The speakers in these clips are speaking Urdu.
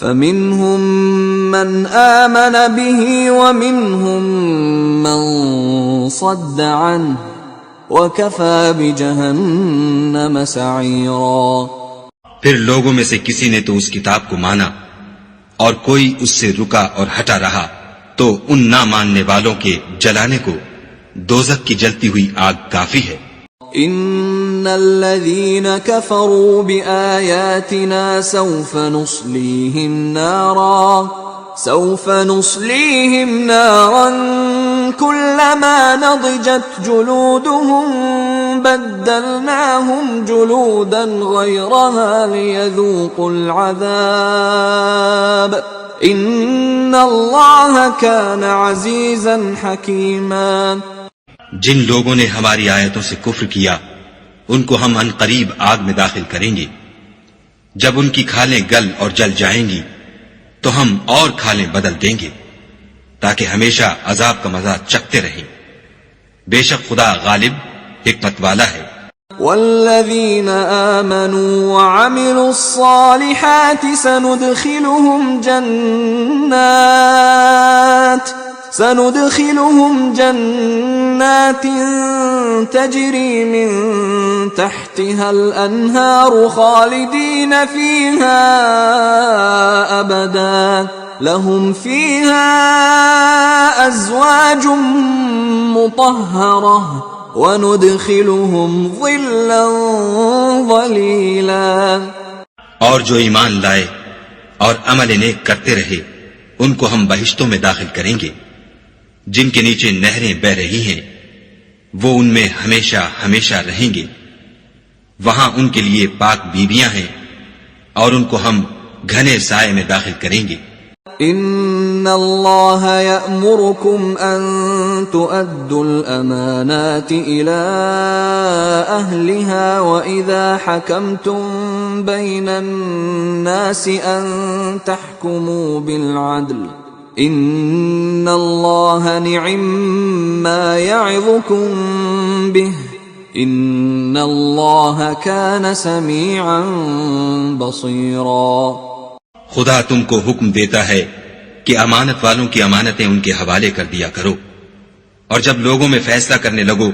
فمنهم من آمن به ومنهم من صد عنه وكفى بجهنم سعيرا۔ پھر لوگوں میں سے کسی نے تو اس کتاب کو مانا اور کوئی اس سے رکا اور ہٹا رہا، تو ان نہ ماننے والوں کے جلانے کو دوزخ کی جلتی ہوئی آگ کافی ہے۔ ان الذين كفروا بآياتنا سوف نصليهم نارا كلما نضجت جلودهم بدلناهم جلودا غيرها ليذوقوا العذاب ان الله كان عزيزا حكيما۔ جن لوگوں نے ہماری آیتوں سے کفر کیا ان کو ہم عنقریب آگ میں داخل کریں گے، جب ان کی کھالیں گل اور جل جائیں گی تو ہم اور کھالیں بدل دیں گے تاکہ ہمیشہ عذاب کا مزہ چکھتے رہیں۔ بے شک خدا غالب حکمت والا ہے۔ والذین آمنوا وعملوا الصالحات سندخلهم جنات تجري من تحتها الأنهار خالدين فيها أبدا لهم فيها أزواج مطهرة وندخلهم ظلا ظليلا۔ اور جو ایمان لائے اور عمل نیک کرتے رہے ان کو ہم بہشتوں میں داخل کریں گے جن کے نیچے نہریں بہ رہی ہیں، وہ ان میں ہمیشہ ہمیشہ رہیں گے، وہاں ان کے لیے پاک بیویاں ہیں اور ان کو ہم گھنے سائے میں داخل کریں گے۔ ان اللہ یأمرکم ان تؤدوا الامانات الى اہلها واذا حکمتم بین الناس ان تحکموا بالعدل ان اللہ نعم ما یعظکم به ان اللہ کان سمیعا بصیرا۔ خدا تم کو حکم دیتا ہے کہ امانت والوں کی امانتیں ان کے حوالے کر دیا کرو، اور جب لوگوں میں فیصلہ کرنے لگو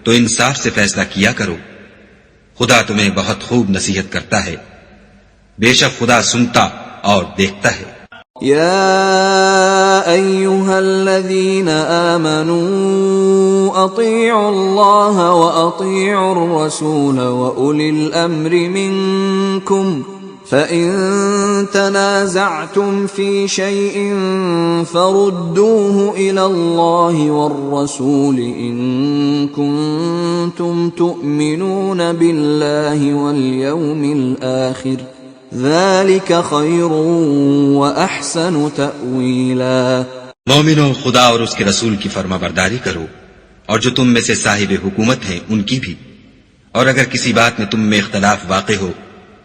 تو انصاف سے فیصلہ کیا کرو، خدا تمہیں بہت خوب نصیحت کرتا ہے، بے شک خدا سنتا اور دیکھتا ہے۔ یا ایھا الذین آمنوا اطیعوا اللہ واطیعوا الرسول واولی الامر منکم فَإِن تَنَازَعْتُمْ فِي شَيْءٍ فَرُدُّوهُ إِلَى اللَّهِ وَالرَّسُولِ إِن كُنتُمْ تُؤْمِنُونَ بِاللَّهِ وَالْيَوْمِ الْآخِرِ ذَلِكَ خَيْرٌ وَأَحْسَنُ تَأْوِيلًا۔ مومنوں، خدا اور اس کے رسول کی فرما برداری کرو، اور جو تم میں سے صاحب حکومت ہیں ان کی بھی، اور اگر کسی بات میں تم میں اختلاف واقع ہو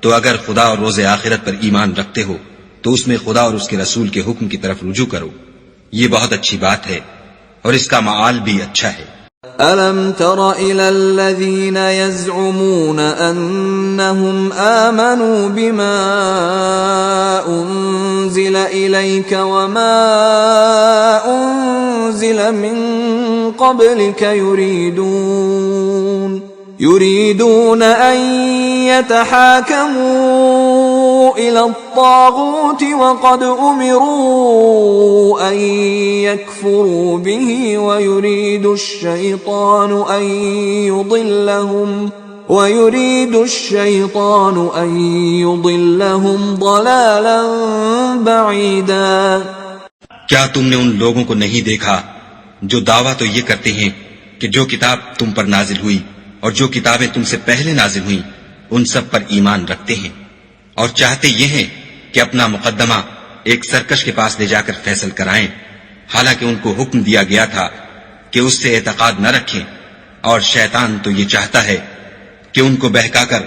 تو اگر خدا اور روز آخرت پر ایمان رکھتے ہو تو اس میں خدا اور اس کے رسول کے حکم کی طرف رجوع کرو، یہ بہت اچھی بات ہے اور اس کا معال بھی اچھا ہے۔ أَلَمْ تَرَ إِلَى الَّذِينَ يَزْعُمُونَ أَنَّهُمْ آمَنُوا بِمَا أُنزِلَ إِلَيْكَ وَمَا أُنزِلَ مِن قَبْلِكَ يريدون أن يتحاكموا إلى الطاغوت وقد أمروا أن يكفروا به ويريد الشيطان أن يضلهم ضلالا بعيدا۔ کیا تم نے ان لوگوں کو نہیں دیکھا جو دعویٰ تو یہ کرتے ہیں کہ جو کتاب تم پر نازل ہوئی اور جو کتابیں تم سے پہلے نازل ہوئیں ان سب پر ایمان رکھتے ہیں، اور چاہتے یہ ہیں کہ اپنا مقدمہ ایک سرکش کے پاس لے جا کر فیصل کرائیں، حالانکہ ان کو حکم دیا گیا تھا کہ اس سے اعتقاد نہ رکھیں، اور شیطان تو یہ چاہتا ہے کہ ان کو بہکا کر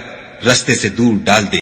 رستے سے دور ڈال دے۔